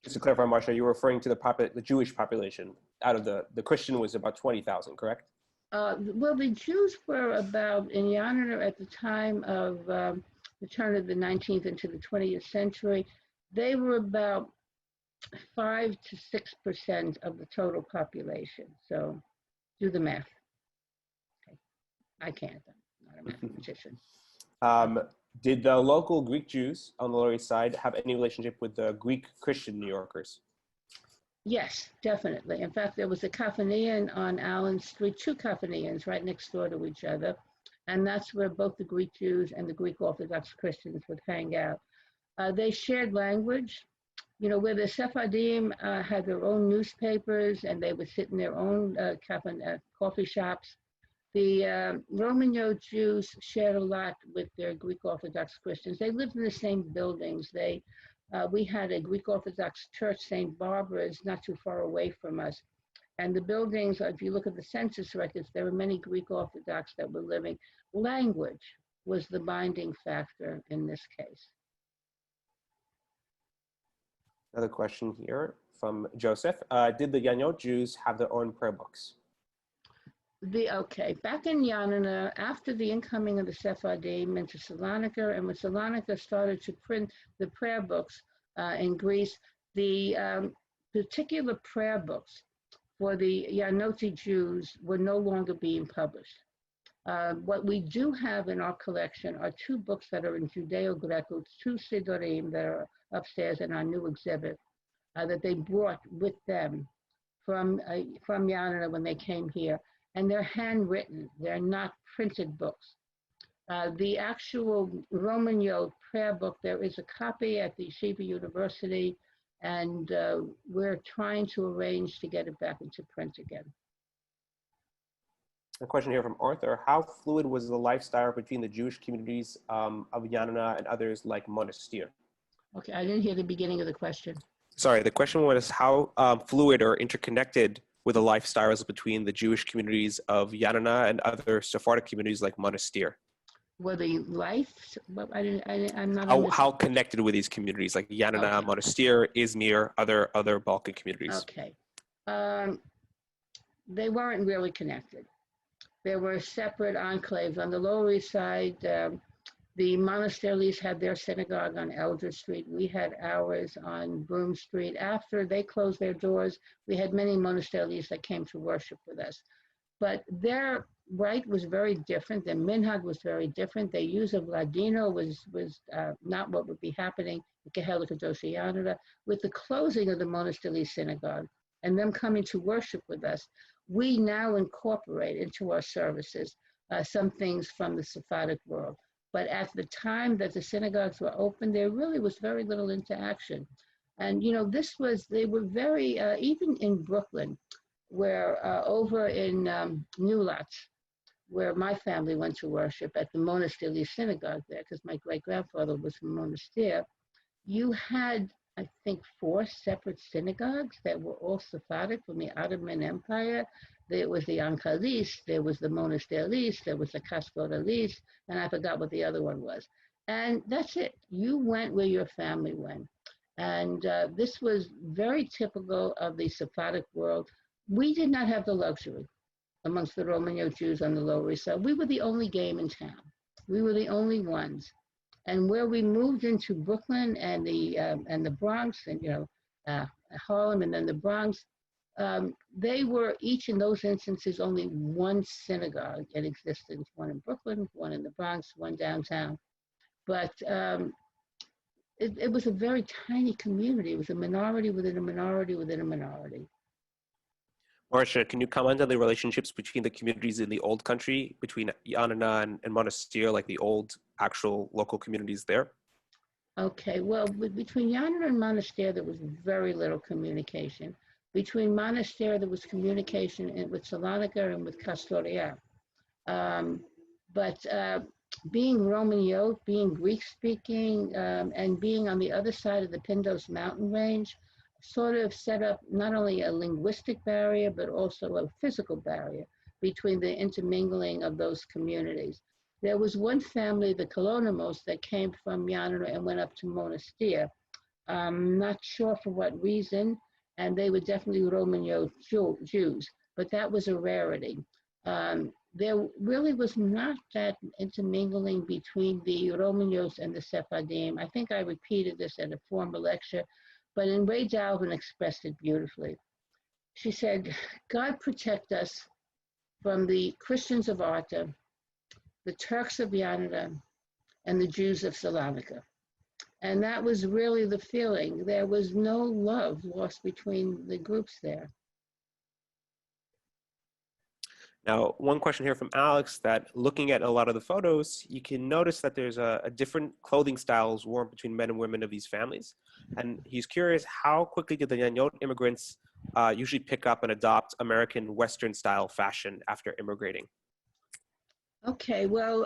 Just to clarify, Marcia, you were referring to the Jewish population. Out of the Christian was about 20,000, correct? Well, the Jews were about, in Janina at the time of the turn of the 19th into the 20th century, they were about 5 to 6% of the total population. So do the math. Okay. I can't, I'm not a mathematician. Did the local Greek Jews on the Lower East Side have any relationship with the Greek Christian New Yorkers? Yes, definitely. In fact, there was a Caphanian on Allen Street, 2 Caphanians right next door to each other. And that's where both the Greek Jews and the Greek Orthodox Christians would hang out. They shared language, you know, where the Sephardim had their own newspapers and they would sit in their own coffee shops. The Roman Jews shared a lot with their Greek Orthodox Christians. They lived in the same buildings. We had a Greek Orthodox church, St. Barbara's, not too far away from us. And the buildings, if you look at the census records, there were many Greek Orthodox that were living. Language was the binding factor in this case. Another question here from Joseph. Did the Yannot Jews have their own prayer books? Okay, back in Janina, after the incoming of the Sephardim into Salonika, and when Salonika started to print the prayer books in Greece, the particular prayer books for the Yannoti Jews were no longer being published. What we do have in our collection are 2 books that are in Judeo-Greco, 2 Sidorim that are upstairs in our new exhibit that they brought with them from Janina when they came here. And they're handwritten, they're not printed books. The actual Roman Yod prayer book, there is a copy at the Yeshiva University, and we're trying to arrange to get it back into print again. A question here from Arthur. How fluid was the lifestyle between the Jewish communities of Janina and others like Monastir? Okay, I didn't hear the beginning of the question. Sorry, the question was how fluid or interconnected were the lifestyles between the Jewish communities of Janina and other Sephardic communities like Monastir? Were the life? I'm not. How connected were these communities like Janina, okay. Monastir, Izmir, other Balkan communities? Okay. They weren't really connected. There were separate enclaves. On the Lower East Side, the monasteries had their synagogue on Elder Street. We had ours on Broome Street. After they closed their doors, we had many monasteries that came to worship with us. But their rite was very different. Their minhag was very different. Their use of Ladino was not what would be happening in Kehila, Kedosha, Janina. With the closing of the monastery synagogue and them coming to worship with us, we now incorporate into our services some things from the Sephardic world. But at the time that the synagogues were open, there really was very little interaction. And, you know, they were very, even in Brooklyn, where over in New Lots, where my family went to worship at the Monastir synagogue there, because my great-grandfather was from Monastir, you had, I think, 4 separate synagogues that were all Sephardic from the Ottoman Empire. There was the Ankalis, there was the Monasteris, there was the Kaskodalis, and I forgot what the other one was. And that's it. You went where your family went. And this was very typical of the Sephardic world. We did not have the luxury amongst the Roman Jews on the Lower East Side. We were the only game in town. We were the only ones. And where we moved into Brooklyn and the Bronx, and Harlem, and then the Bronx, they were each in those instances only one synagogue in existence, one in Brooklyn, one in the Bronx, one downtown. But it was a very tiny community. It was a minority within a minority within a minority. Marcia, can you comment on the relationships between the communities in the old country, between Janina and Monastir, like the old actual local communities there? Okay, well, between Janina and Monastir, there was very little communication. Between Monastir, there was communication with Salonika and with Kastoria. But being Roman Yod, being Greek-speaking, and being on the other side of the Pindos mountain range, sort of set up not only a linguistic barrier, but also a physical barrier between the intermingling of those communities. There was one family, the Ikonomopoulos, that came from Janina and went up to Monastir. Not sure for what reason, and they were definitely Roman Jews, but that was a rarity. There really was not that intermingling between the Roman Jews and the Sephardim. I think I repeated this at a former lecture, But in Ray Dalvin expressed it beautifully. She said, God protect us from the Christians of Arta, the Turks of Janina, and the Jews of Salonika. And that was really the feeling. There was no love lost between the groups there. Now, one question here from Alex, that looking at a lot of the photos, you can notice that there's a different clothing styles worn between men and women of these families. And he's curious, how quickly did the Yanyot immigrants usually pick up and adopt American Western style fashion after immigrating? Okay, well,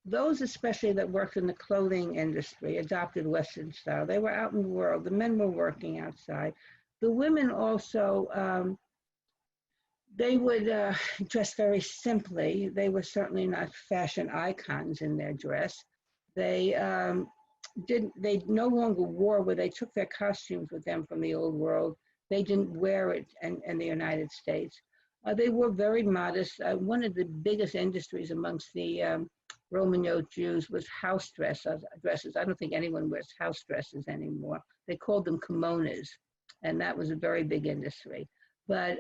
those especially that worked in the clothing industry adopted Western style. They were out in the world. The men were working outside. The women also, they would dress very simply. They were certainly not fashion icons in their dress. They no longer wore where they took their costumes with them from the old world. They didn't wear it in the United States. They were very modest. One of the biggest industries amongst the Romaniote Jews was house dresses. I don't think anyone wears house dresses anymore. They called them kimonos, and that was a very big industry. But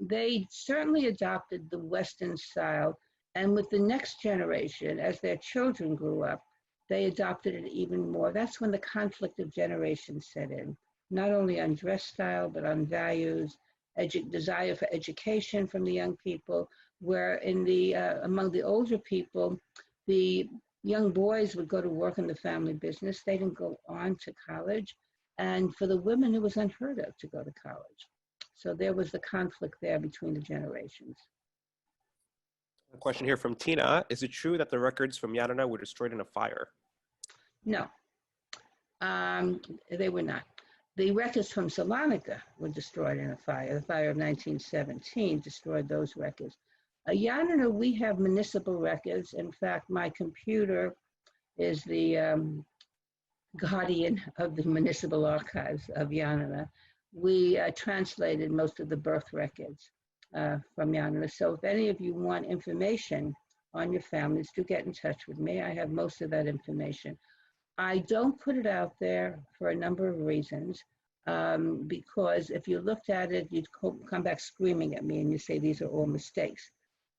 they certainly adopted the Western style, and with the next generation, as their children grew up, they adopted it even more. That's when the conflict of generations set in, not only on dress style, but on values, desire for education from the young people, where in the among the older people, the young boys would go to work in the family business. They didn't go on to college. And for the women, it was unheard of to go to college. So there was the conflict there between the generations. A question here from Tina. Is it true that the records from Janina were destroyed in a fire? No, they were not. The records from Salonika were destroyed in a fire. The fire of 1917 destroyed those records. Janina, we have municipal records. In fact, my computer is the guardian of the municipal archives of Janina. We translated most of the birth records from Janina. So if any of you want information on your families, do get in touch with me. I have most of that information. I don't put it out there for a number of reasons, because if you looked at it, you'd come back screaming at me and you say these are all mistakes,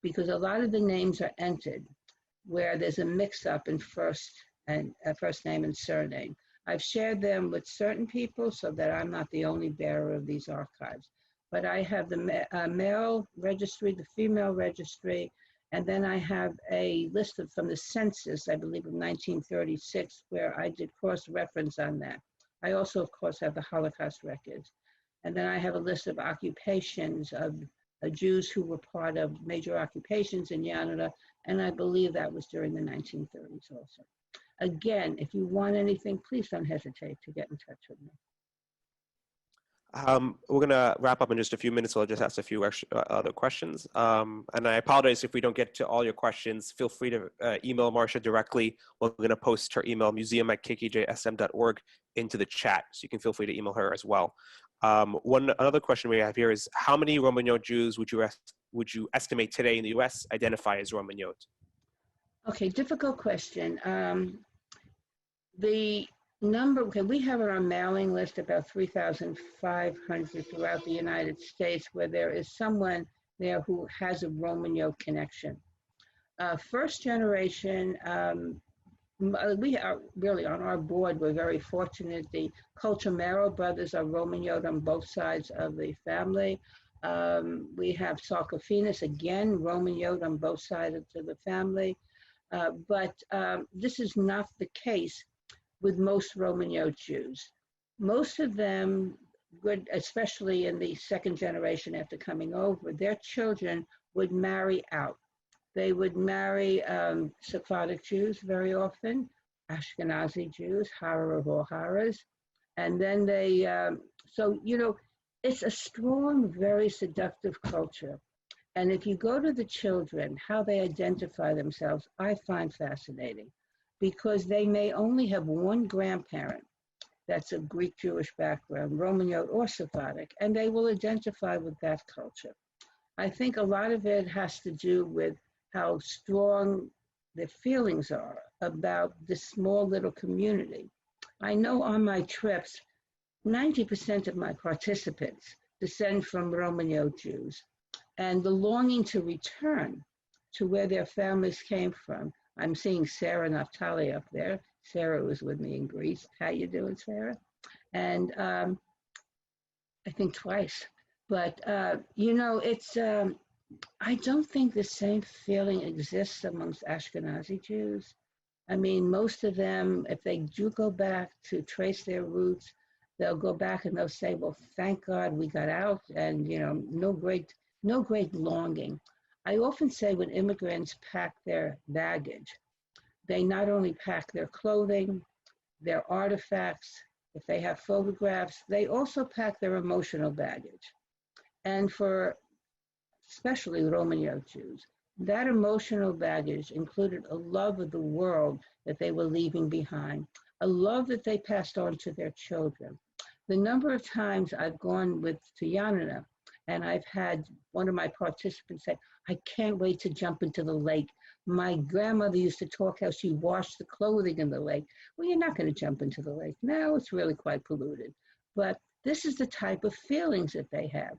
because a lot of the names are entered where there's a mix-up in first name and surname. I've shared them with certain people so that I'm not the only bearer of these archives. But I have the male registry, the female registry, and then I have a list from the census, I believe of 1936, where I did cross-reference on that. I also, of course, have the Holocaust records. And then I have a list of occupations of Jews who were part of major occupations in Janina, and I believe that was during the 1930s also. Again, if you want anything, please don't hesitate to get in touch with me. We're going to wrap up in just a few minutes, so I'll just ask a few other questions. And I apologize if we don't get to all your questions. Feel free to email Marcia directly. We're going to post her email, museum@kkjsm.org, into the chat, so you can feel free to email her as well. Another question we have here is, how many Romaniote Jews would you estimate today in the U.S. identify as Romaniote? Okay, difficult question. The number, okay, we have on our mailing list about 3,500 throughout the United States where there is someone there who has a Romaniote connection. First generation, we are really on our board, we're very fortunate. The Colchamero brothers are Romaniote on both sides of the family. We have Sarcophagus, again, Romaniote on both sides of the family. But this is not the case with most Romaniote Jews. Most of them, especially in the second generation after coming over, their children would marry out. They would marry Sephardic Jews very often, Ashkenazi Jews, Hara of all Haras, and then they, so, you know, it's a strong, very seductive culture. And if you go to the children, how they identify themselves, I find fascinating, because they may only have one grandparent that's of Greek Jewish background, Romaniote or Sephardic, and they will identify with that culture. I think a lot of it has to do with how strong their feelings are about this small little community. I know on my trips, 90% of my participants descend from Romaniote Jews, and the longing to return to where their families came from. I'm seeing Sarah Naftali up there. Sarah was with me in Greece. How you doing, Sarah? And I think twice. But, it's, I don't think the same feeling exists amongst Ashkenazi Jews. I mean, most of them, if they do go back to trace their roots, they'll go back and they'll say, well, thank God we got out, and, no great longing. I often say when immigrants pack their baggage, they not only pack their clothing, their artifacts, if they have photographs, they also pack their emotional baggage. And for especially Romaniote Jews, that emotional baggage included a love of the world that they were leaving behind, a love that they passed on to their children. The number of times I've gone to Janina, and I've had one of my participants say, I can't wait to jump into the lake. My grandmother used to talk how she washed the clothing in the lake. Well, you're not going to jump into the lake. Now it's really quite polluted. But this is the type of feelings that they have.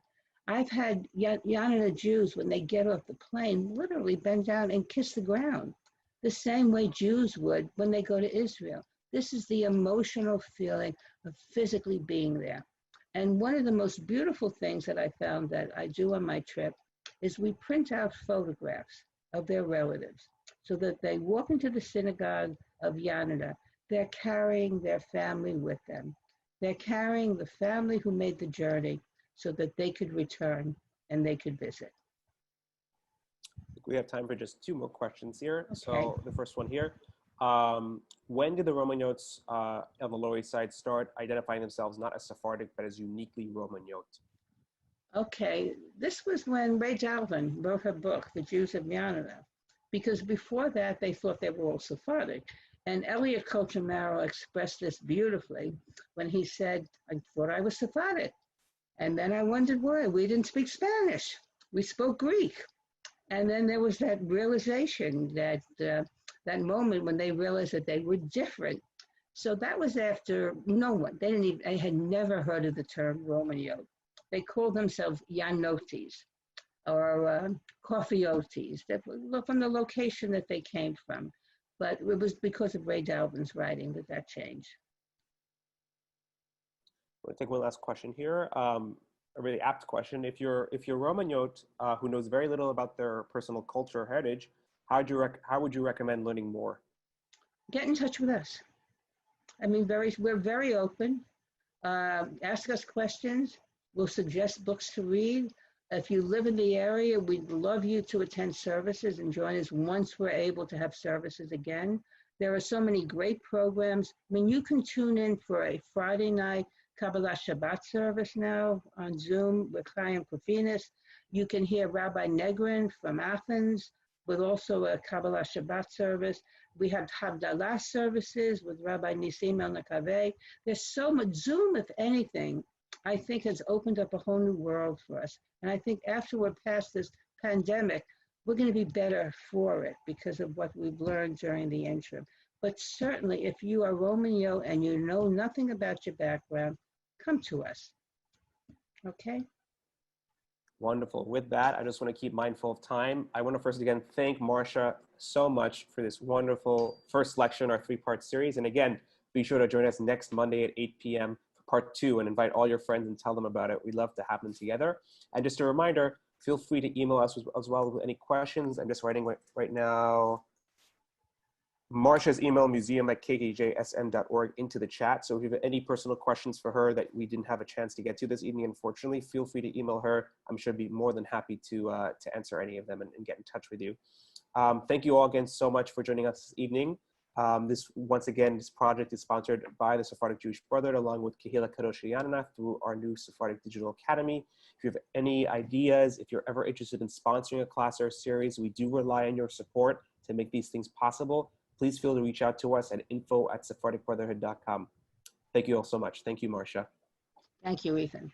I've had Janina Jews, when they get off the plane, literally bend down and kiss the ground, the same way Jews would when they go to Israel. This is the emotional feeling of physically being there. And one of the most beautiful things that I found that I do on my trip is we print out photographs of their relatives so that they walk into the synagogue of Janina. They're carrying their family with them. They're carrying the family who made the journey so that they could return and they could visit. We have time for just 2 more questions here. Okay. So the first one here, when did the Romaniotes on the Lower East Side start identifying themselves not as Sephardic, but as uniquely Romaniote? Okay, this was when Ray Dalvin wrote her book, The Jews of Janina, because before that they thought they were all Sephardic. And Elliot Colchamaro expressed this beautifully when he said, I thought I was Sephardic. And then I wondered why. We didn't speak Spanish. We spoke Greek. And then there was that realization, that moment when they realized that they were different. So that was after no one. They had never heard of the term Romaniote. They called themselves Yanotes or Coffeeotes, from the location that they came from. But it was because of Ray Dalvin's writing that changed. We'll take one last question here. A really apt question. If you're Romaniote who knows very little about their personal culture or heritage, how would you recommend learning more? Get in touch with us. I mean, we're very open. Ask us questions. We'll suggest books to read. If you live in the area, we'd love you to attend services and join us once we're able to have services again. There are so many great programs. I mean, you can tune in for a Friday night Kabbalah Shabbat service now on Zoom with Chaim Kofinis. You can hear Rabbi Negrin from Athens with also a Kabbalah Shabbat service. We have Havdalah services with Rabbi Nisim El Nakaveh. There's so much. Zoom, if anything, I think has opened up a whole new world for us. And I think after we're past this pandemic, we're going to be better for it because of what we've learned during the interim. But certainly, if you are Romaniote and you know nothing about your background, come to us. Okay? Wonderful. With that, I just want to keep mindful of time. I want to first again thank Marcia so much for this wonderful first lecture in our 3-part series. And again, be sure to join us next Monday at 8 p.m. for part 2 and invite all your friends and tell them about it. We'd love to have them together. And just a reminder, feel free to email us as well with any questions. I'm just writing right now Marcia's email, museum@kkjsm.org, into the chat. So if you have any personal questions for her that we didn't have a chance to get to this evening, unfortunately, feel free to email her. I'm sure she'd be more than happy to answer any of them and get in touch with you. Thank you all again so much for joining us this evening. This project is sponsored by the Sephardic Jewish Brotherhood along with Kehila, Kedosha, Janina through our new Sephardic Digital Academy. If you have any ideas, if you're ever interested in sponsoring a class or a series, we do rely on your support to make these things possible. Please feel to reach out to us at info@sephardicbrotherhood.com. Thank you all so much. Thank you, Marcia. Thank you, Ethan.